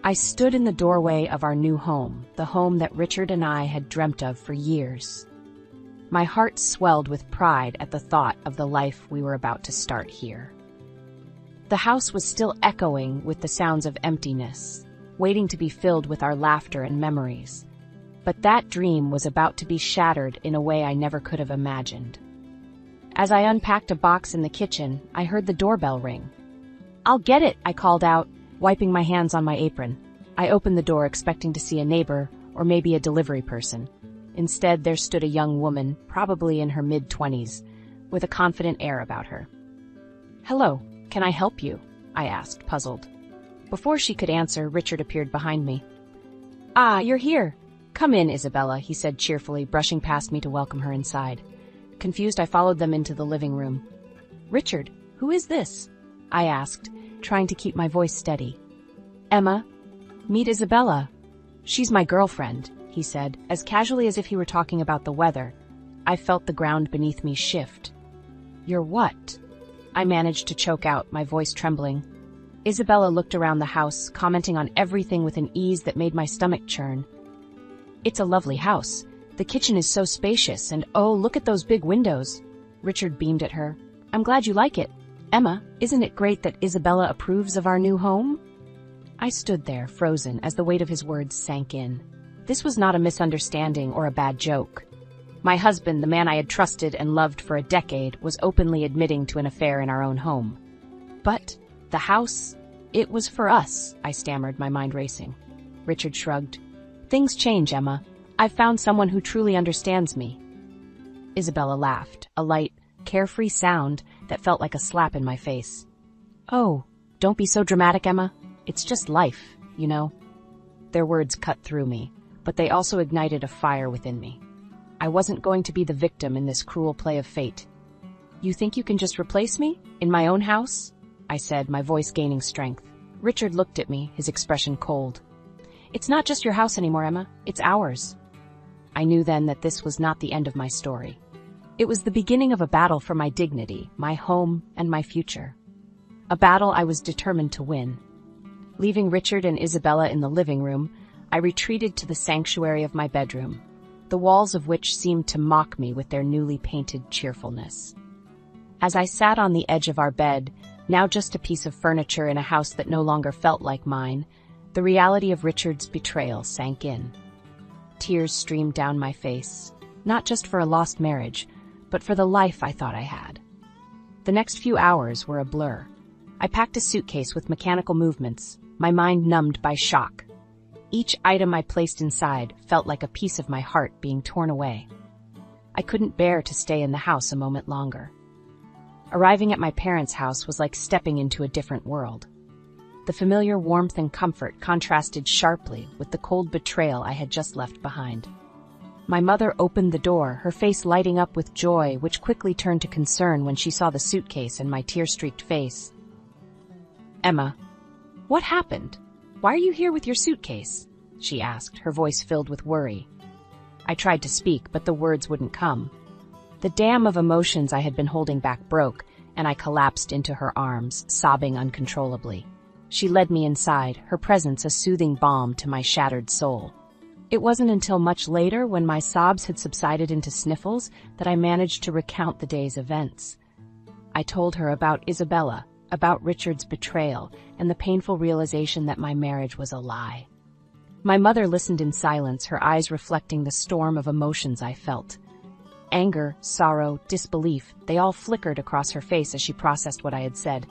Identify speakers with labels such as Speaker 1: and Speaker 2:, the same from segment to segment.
Speaker 1: I stood in the doorway of our new home, the home that Richard and I had dreamt of for years. My heart swelled with pride at the thought of the life we were about to start here. The house was still echoing with the sounds of emptiness, waiting to be filled with our laughter and memories. But that dream was about to be shattered in a way I never could have imagined. As I unpacked a box in the kitchen, I heard the doorbell ring. "I'll get it," I called out, wiping my hands on my apron. I opened the door expecting to see a neighbor or maybe a delivery person. Instead, there stood a young woman, probably in her mid-20s, with a confident air about her. "Hello, can I help you?" I asked, puzzled. Before she could answer, Richard appeared behind me. "Ah, you're here. Come in, Isabella," he said cheerfully, brushing past me to welcome her inside. Confused, I followed them into the living room. "Richard, who is this?" I asked, trying to keep my voice steady. "Emma, meet Isabella. She's my girlfriend," he said, as casually as if he were talking about the weather. I felt the ground beneath me shift. "You're what?" I managed to choke out, my voice trembling. Isabella looked around the house, commenting on everything with an ease that made my stomach churn. "It's a lovely house. The kitchen is so spacious, and oh, look at those big windows." Richard beamed at her. "I'm glad you like it. Emma, isn't it great that Isabella approves of our new home?" I stood there, frozen, as the weight of his words sank in. This was not a misunderstanding or a bad joke. My husband, the man I had trusted and loved for a decade, was openly admitting to an affair in our own home. But the house, it was for us, I stammered, my mind racing. Richard shrugged. "Things change, Emma. I've found someone who truly understands me." Isabella laughed, a light, carefree sound that felt like a slap in my face. "Oh, don't be so dramatic, Emma. It's just life, you know." Their words cut through me, but they also ignited a fire within me. I wasn't going to be the victim in this cruel play of fate. "You think you can just replace me? In my own house?" I said, my voice gaining strength. Richard looked at me, his expression cold. "It's not just your house anymore, Emma. It's ours." I knew then that this was not the end of my story. It was the beginning of a battle for my dignity, my home, and my future. A battle I was determined to win. Leaving Richard and Isabella in the living room, I retreated to the sanctuary of my bedroom, the walls of which seemed to mock me with their newly painted cheerfulness. As I sat on the edge of our bed, now just a piece of furniture in a house that no longer felt like mine, the reality of Richard's betrayal sank in. Tears streamed down my face, not just for a lost marriage, but for the life I thought I had. The next few hours were a blur. I packed a suitcase with mechanical movements, my mind numbed by shock. Each item I placed inside felt like a piece of my heart being torn away. I couldn't bear to stay in the house a moment longer. Arriving at my parents' house was like stepping into a different world. The familiar warmth and comfort contrasted sharply with the cold betrayal I had just left behind. My mother opened the door, her face lighting up with joy, which quickly turned to concern when she saw the suitcase and my tear-streaked face. "Emma, what happened? Why are you here with your suitcase?" she asked, her voice filled with worry. I tried to speak, but the words wouldn't come. The dam of emotions I had been holding back broke, and I collapsed into her arms, sobbing uncontrollably. She led me inside, her presence a soothing balm to my shattered soul. It wasn't until much later, when my sobs had subsided into sniffles, that I managed to recount the day's events. I told her about Isabella, about Richard's betrayal, and the painful realization that my marriage was a lie. My mother listened in silence, her eyes reflecting the storm of emotions I felt. Anger, sorrow, disbelief, they all flickered across her face as she processed what I had said.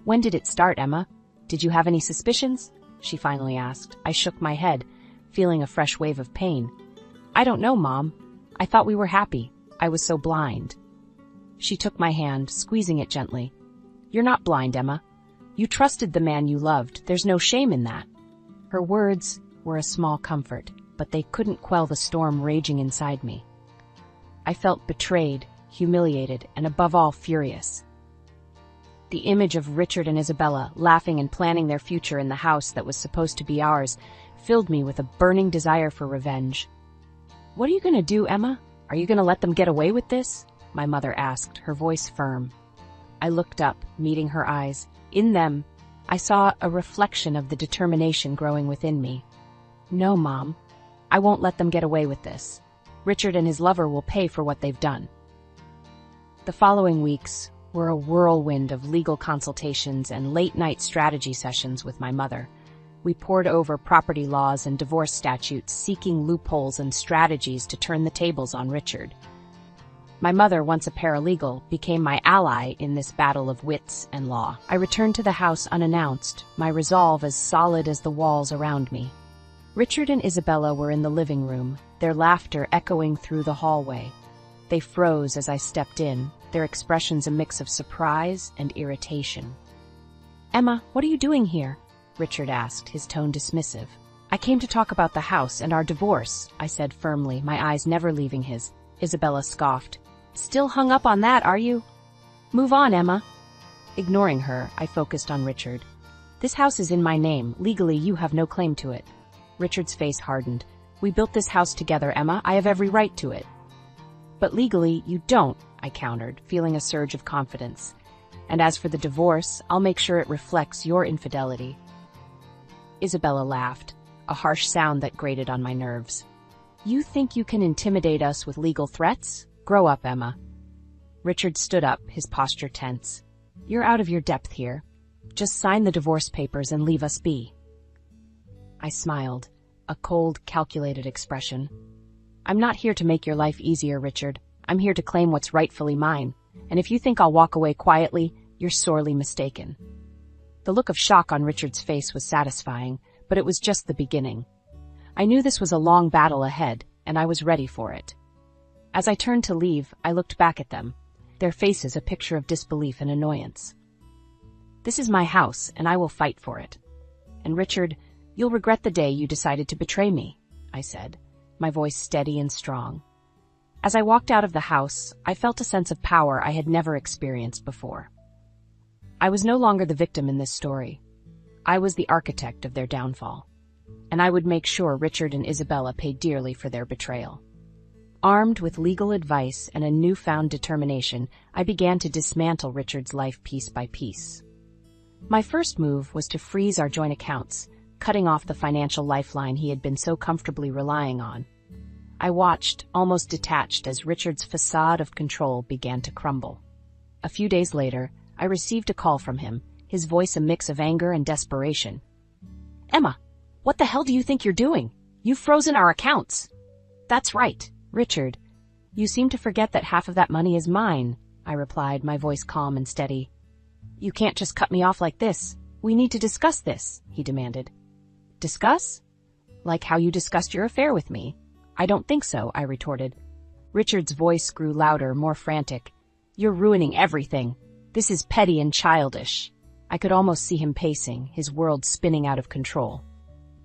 Speaker 1: "When did it start, Emma? Did you have any suspicions?" she finally asked. I shook my head, feeling a fresh wave of pain. "I don't know, Mom. I thought we were happy. I was so blind." She took my hand, squeezing it gently. "You're not blind, Emma. You trusted the man you loved. There's no shame in that." Her words were a small comfort, but they couldn't quell the storm raging inside me. I felt betrayed, humiliated, and above all furious. The image of Richard and Isabella laughing and planning their future in the house that was supposed to be ours filled me with a burning desire for revenge. "What are you going to do, Emma? Are you going to let them get away with this?" my mother asked, her voice firm. I looked up, meeting her eyes. In them, I saw a reflection of the determination growing within me. No, Mom. I won't let them get away with this. Richard and his lover will pay for what they've done. The following weeks were a whirlwind of legal consultations and late-night strategy sessions with my mother. We pored over property laws and divorce statutes, seeking loopholes and strategies to turn the tables on Richard. My mother, once a paralegal, became my ally in this battle of wits and law. I returned to the house unannounced, my resolve as solid as the walls around me. Richard and Isabella were in the living room, their laughter echoing through the hallway. They froze as I stepped in, their expressions a mix of surprise and irritation. "Emma, what are you doing here?" Richard asked, his tone dismissive. "I came to talk about the house and our divorce," I said firmly, my eyes never leaving his. Isabella scoffed. "Still hung up on that, are you? Move on, Emma." Ignoring her, I focused on Richard. "This house is in my name. Legally, you have no claim to it." Richard's face hardened. "We built this house together, Emma. I have every right to it." "But legally, you don't," I countered, feeling a surge of confidence. "And as for the divorce, I'll make sure it reflects your infidelity." Isabella laughed, a harsh sound that grated on my nerves. "You think you can intimidate us with legal threats? Grow up, Emma." Richard stood up, his posture tense. "You're out of your depth here. Just sign the divorce papers and leave us be." I smiled, a cold, calculated expression. "I'm not here to make your life easier, Richard. I'm here to claim what's rightfully mine, and if you think I'll walk away quietly, you're sorely mistaken." The look of shock on Richard's face was satisfying, but it was just the beginning. I knew this was a long battle ahead, and I was ready for it. As I turned to leave, I looked back at them, their faces a picture of disbelief and annoyance. "This is my house, and I will fight for it. And Richard, you'll regret the day you decided to betray me," I said, my voice steady and strong. As I walked out of the house, I felt a sense of power I had never experienced before. I was no longer the victim in this story. I was the architect of their downfall, and I would make sure Richard and Isabella paid dearly for their betrayal. Armed with legal advice and a newfound determination, I began to dismantle Richard's life piece by piece. My first move was to freeze our joint accounts, cutting off the financial lifeline he had been so comfortably relying on. I watched, almost detached, as Richard's facade of control began to crumble. A few days later, I received a call from him, his voice a mix of anger and desperation. "Emma, what the hell do you think you're doing? You've frozen our accounts." "That's right, Richard. You seem to forget that half of that money is mine," I replied, my voice calm and steady. "You can't just cut me off like this. We need to discuss this," he demanded. "Discuss? Like how you discussed your affair with me?" "I don't think so," I retorted. Richard's voice grew louder, more frantic. "You're ruining everything. This is petty and childish." I could almost see him pacing, his world spinning out of control.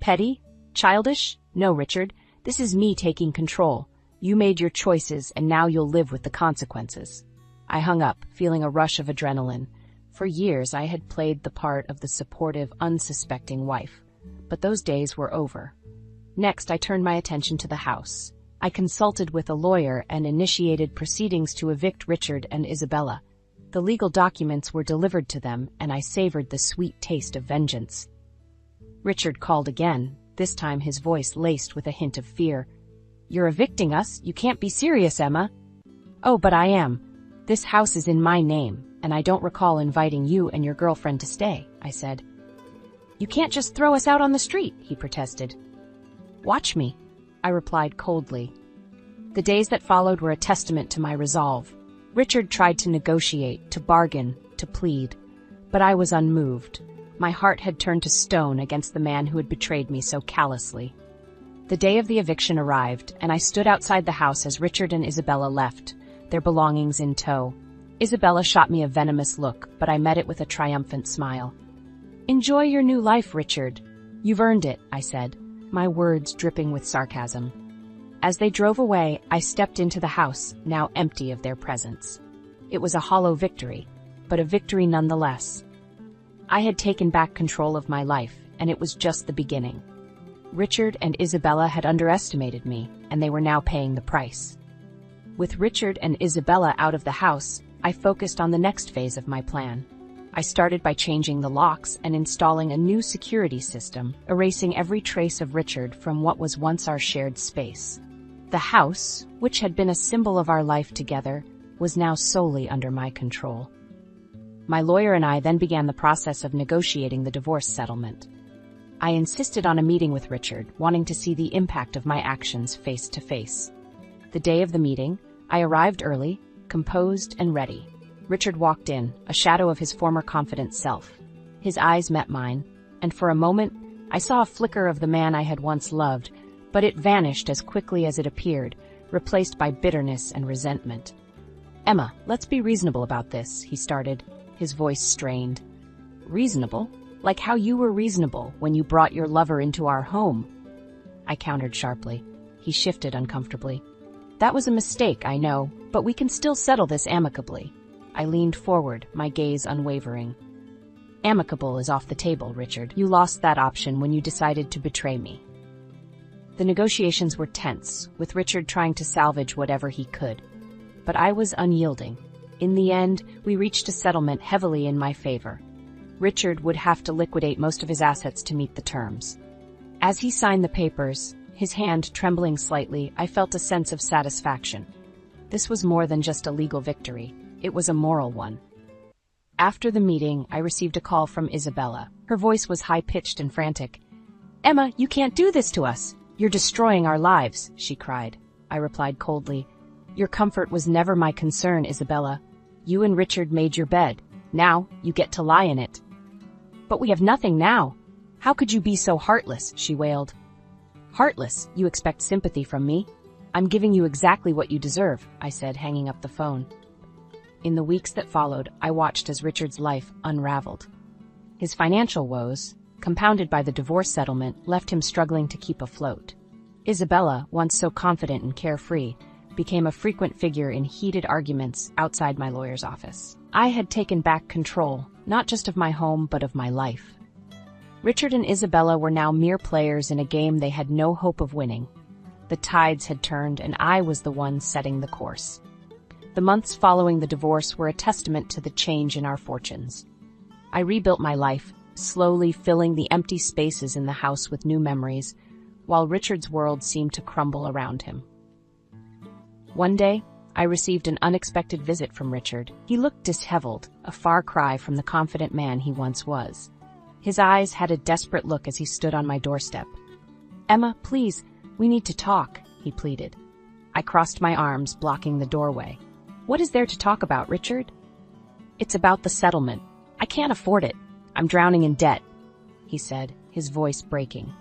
Speaker 1: "Petty? Childish? No, Richard. This is me taking control. You made your choices, and now you'll live with the consequences." I hung up, feeling a rush of adrenaline. For years, I had played the part of the supportive, unsuspecting wife. But those days were over. Next, I turned my attention to the house. I consulted with a lawyer and initiated proceedings to evict Richard and Isabella. The legal documents were delivered to them, and I savored the sweet taste of vengeance. Richard called again, this time his voice laced with a hint of fear. "You're evicting us? You can't be serious, Emma." "Oh, but I am. This house is in my name, and I don't recall inviting you and your girlfriend to stay," I said. "You can't just throw us out on the street," he protested. "Watch me," I replied coldly. The days that followed were a testament to my resolve. Richard tried to negotiate, to bargain, to plead, but I was unmoved. My heart had turned to stone against the man who had betrayed me so callously. The day of the eviction arrived, and I stood outside the house as Richard and Isabella left, their belongings in tow. Isabella shot me a venomous look, but I met it with a triumphant smile. "Enjoy your new life, Richard. You've earned it," I said, my words dripping with sarcasm. As they drove away, I stepped into the house, now empty of their presence. It was a hollow victory, but a victory nonetheless. I had taken back control of my life, and it was just the beginning. Richard and Isabella had underestimated me, and they were now paying the price. With Richard and Isabella out of the house, I focused on the next phase of my plan. I started by changing the locks and installing a new security system, erasing every trace of Richard from what was once our shared space. The house, which had been a symbol of our life together, was now solely under my control. My lawyer and I then began the process of negotiating the divorce settlement. I insisted on a meeting with Richard, wanting to see the impact of my actions face to face. The day of the meeting, I arrived early, composed and ready. Richard walked in, a shadow of his former confident self. His eyes met mine, and for a moment, I saw a flicker of the man I had once loved, but it vanished as quickly as it appeared, replaced by bitterness and resentment. "Emma, let's be reasonable about this," he started, his voice strained. "Reasonable? Like how you were reasonable when you brought your lover into our home." I countered sharply. He shifted uncomfortably. "That was a mistake, I know, but we can still settle this amicably." I leaned forward, my gaze unwavering. "Amicable is off the table, Richard. You lost that option when you decided to betray me." The negotiations were tense, with Richard trying to salvage whatever he could. But I was unyielding. In the end, we reached a settlement heavily in my favor. Richard would have to liquidate most of his assets to meet the terms. As he signed the papers, his hand trembling slightly, I felt a sense of satisfaction. This was more than just a legal victory. It was a moral one. After the meeting, I received a call from Isabella. Her voice was high-pitched and frantic. "Emma, you can't do this to us. You're destroying our lives," she cried. I replied coldly, "Your comfort was never my concern, Isabella. You and Richard made your bed. Now you get to lie in it." "But we have nothing now. How could you be so heartless?" she wailed. "Heartless? You expect sympathy from me? I'm giving you exactly what you deserve," I said, hanging up the phone. In the weeks that followed, I watched as Richard's life unraveled. His financial woes, compounded by the divorce settlement, left him struggling to keep afloat. Isabella, once so confident and carefree, became a frequent figure in heated arguments outside my lawyer's office. I had taken back control, not just of my home, but of my life. Richard and Isabella were now mere players in a game they had no hope of winning. The tides had turned, and I was the one setting the course. The months following the divorce were a testament to the change in our fortunes. I rebuilt my life, slowly filling the empty spaces in the house with new memories, while Richard's world seemed to crumble around him. One day, I received an unexpected visit from Richard. He looked disheveled, a far cry from the confident man he once was. His eyes had a desperate look as he stood on my doorstep. "Emma, please, we need to talk," he pleaded. I crossed my arms, blocking the doorway. "What is there to talk about, Richard?" "It's about the settlement. I can't afford it. I'm drowning in debt," he said, his voice breaking.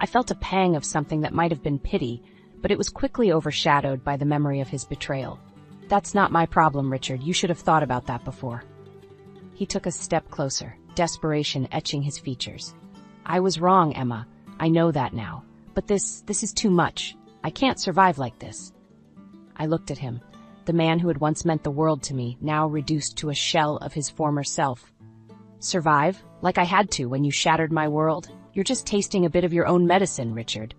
Speaker 1: I felt a pang of something that might have been pity, but it was quickly overshadowed by the memory of his betrayal. "That's not my problem, Richard. You should have thought about that before." He took a step closer, desperation etching his features. "I was wrong, Emma. I know that now. But this is too much. I can't survive like this." I looked at him. The man who had once meant the world to me, now reduced to a shell of his former self. "Survive? Like I had to when you shattered my world? You're just tasting a bit of your own medicine, Richard."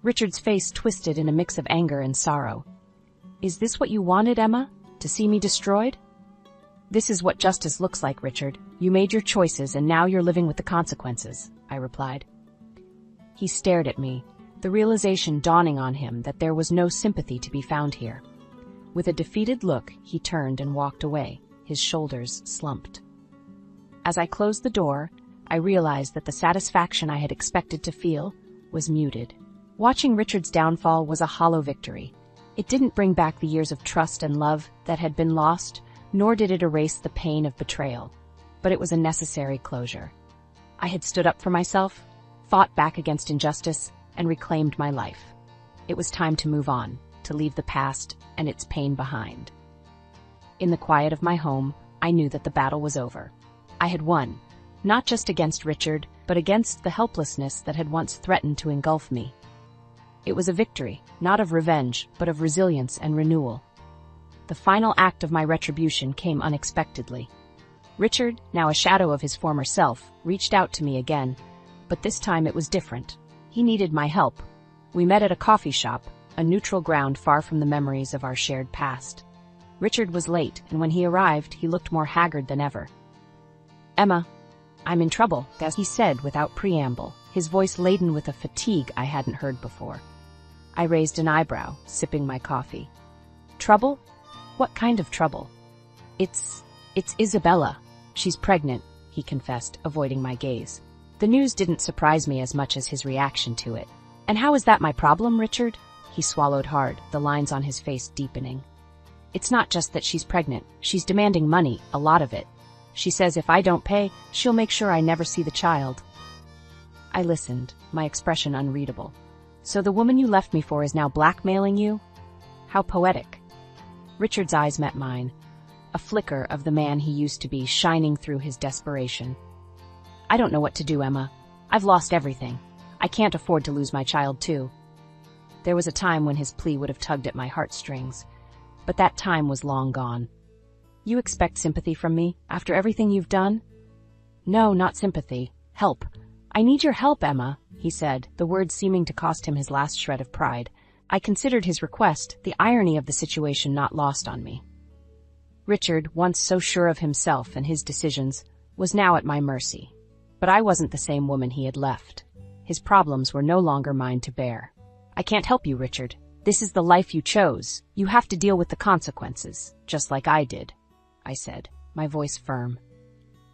Speaker 1: Richard's face twisted in a mix of anger and sorrow. "Is this what you wanted, Emma? To see me destroyed?" "This is what justice looks like, Richard. You made your choices and now you're living with the consequences," I replied. He stared at me, the realization dawning on him that there was no sympathy to be found here. With a defeated look, he turned and walked away, his shoulders slumped. As I closed the door, I realized that the satisfaction I had expected to feel was muted. Watching Richard's downfall was a hollow victory. It didn't bring back the years of trust and love that had been lost, nor did it erase the pain of betrayal. But it was a necessary closure. I had stood up for myself, fought back against injustice, and reclaimed my life. It was time to move on, to leave the past and its pain behind. In the quiet of my home, I knew that the battle was over. I had won, not just against Richard, but against the helplessness that had once threatened to engulf me. It was a victory, not of revenge, but of resilience and renewal. The final act of my retribution came unexpectedly. Richard, now a shadow of his former self, reached out to me again, but this time it was different. He needed my help. We met at a coffee shop, a neutral ground far from the memories of our shared past. Richard was late, and when he arrived, he looked more haggard than ever. "Emma, I'm in trouble," he said without preamble, his voice laden with a fatigue I hadn't heard before. I raised an eyebrow, sipping my coffee. "Trouble? What kind of trouble?" It's Isabella. She's pregnant," he confessed, avoiding my gaze. The news didn't surprise me as much as his reaction to it. "And how is that my problem, Richard?" He swallowed hard, the lines on his face deepening. "It's not just that she's pregnant. She's demanding money, a lot of it. She says if I don't pay, she'll make sure I never see the child." I listened, my expression unreadable. "So the woman you left me for is now blackmailing you? How poetic." Richard's eyes met mine, a flicker of the man he used to be shining through his desperation. "I don't know what to do, Emma. I've lost everything. I can't afford to lose my child, too." There was a time when his plea would have tugged at my heartstrings, but that time was long gone. "You expect sympathy from me, after everything you've done?" "No, not sympathy. Help. I need your help, Emma," he said, the words seeming to cost him his last shred of pride. I considered his request, the irony of the situation not lost on me. Richard, once so sure of himself and his decisions, was now at my mercy. But I wasn't the same woman he had left. His problems were no longer mine to bear. "I can't help you, Richard. This is the life you chose. You have to deal with the consequences, just like I did," I said, my voice firm.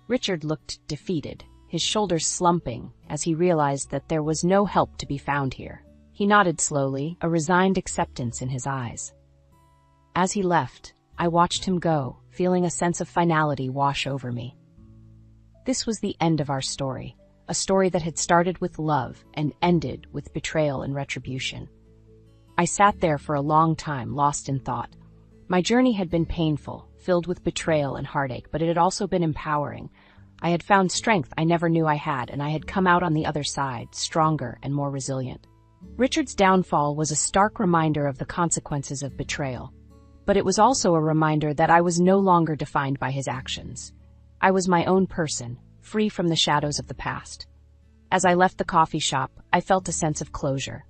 Speaker 1: Richard looked defeated, his shoulders slumping as he realized that there was no help to be found here. He nodded slowly, a resigned acceptance in his eyes. As he left, I watched him go, feeling a sense of finality wash over me. This was the end of our story, a story that had started with love and ended with betrayal and retribution. I sat there for a long time, lost in thought. My journey had been painful, filled with betrayal and heartache, but it had also been empowering. I had found strength I never knew I had, and I had come out on the other side, stronger and more resilient. Richard's downfall was a stark reminder of the consequences of betrayal. But it was also a reminder that I was no longer defined by his actions. I was my own person, free from the shadows of the past. As I left the coffee shop, I felt a sense of closure.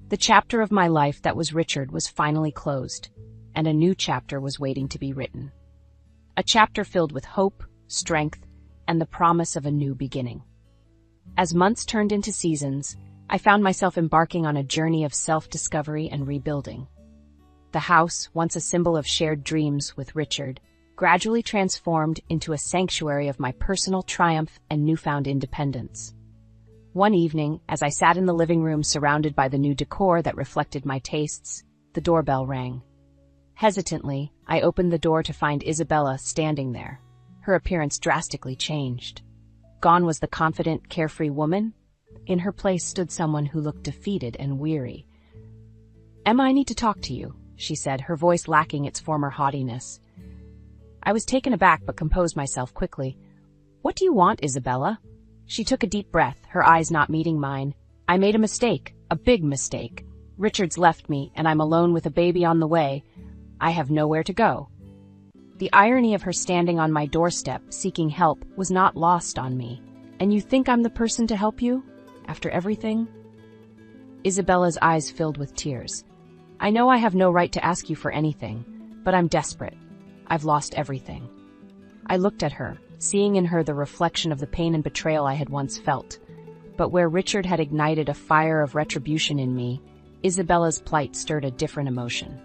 Speaker 1: The chapter of my life that was Richard was finally closed, and a new chapter was waiting to be written. A chapter filled with hope, strength, and the promise of a new beginning. As months turned into seasons, I found myself embarking on a journey of self-discovery and rebuilding. The house, once a symbol of shared dreams with Richard, gradually transformed into a sanctuary of my personal triumph and newfound independence. One evening, as I sat in the living room surrounded by the new decor that reflected my tastes, the doorbell rang. Hesitantly, I opened the door to find Isabella standing there. Her appearance drastically changed. Gone was the confident, carefree woman. In her place stood someone who looked defeated and weary. "Emma, I need to talk to you," she said, her voice lacking its former haughtiness. I was taken aback but composed myself quickly. "What do you want, Isabella?" She took a deep breath, her eyes not meeting mine. "I made a mistake, a big mistake. Richard's left me, and I'm alone with a baby on the way. I have nowhere to go." The irony of her standing on my doorstep, seeking help, was not lost on me. "And you think I'm the person to help you? After everything?" Isabella's eyes filled with tears. "I know I have no right to ask you for anything, but I'm desperate. I've lost everything." I looked at her, seeing in her the reflection of the pain and betrayal I had once felt. But where Richard had ignited a fire of retribution in me, Isabella's plight stirred a different emotion.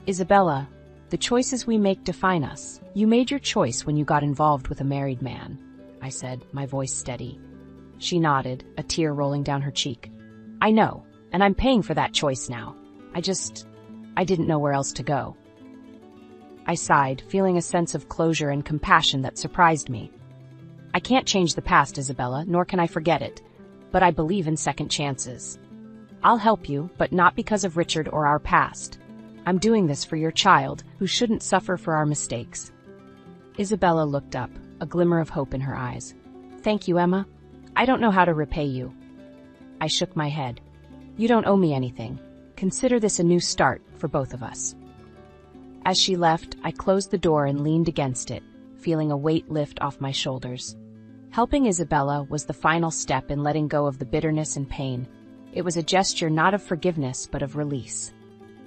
Speaker 1: "Isabella, the choices we make define us. You made your choice when you got involved with a married man," I said, my voice steady. She nodded, a tear rolling down her cheek. "I know, and I'm paying for that choice now. I didn't know where else to go." I sighed, feeling a sense of closure and compassion that surprised me. "I can't change the past, Isabella, nor can I forget it, but I believe in second chances. I'll help you, but not because of Richard or our past. I'm doing this for your child, who shouldn't suffer for our mistakes." Isabella looked up, a glimmer of hope in her eyes. "Thank you, Emma. I don't know how to repay you." I shook my head. "You don't owe me anything. Consider this a new start for both of us." As she left, I closed the door and leaned against it, feeling a weight lift off my shoulders. Helping Isabella was the final step in letting go of the bitterness and pain. It was a gesture not of forgiveness but of release.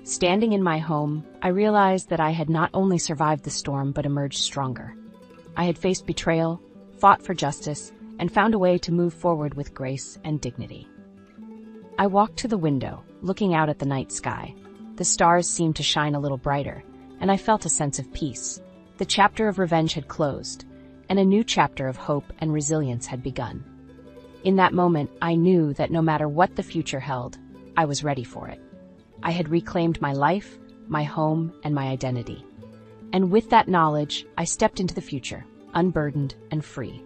Speaker 1: Standing in my home, I realized that I had not only survived the storm but emerged stronger. I had faced betrayal, fought for justice, and found a way to move forward with grace and dignity. I walked to the window, looking out at the night sky. The stars seemed to shine a little brighter, and I felt a sense of peace. The chapter of revenge had closed, and a new chapter of hope and resilience had begun. In that moment, I knew that no matter what the future held, I was ready for it. I had reclaimed my life, my home, and my identity. And with that knowledge, I stepped into the future, unburdened and free.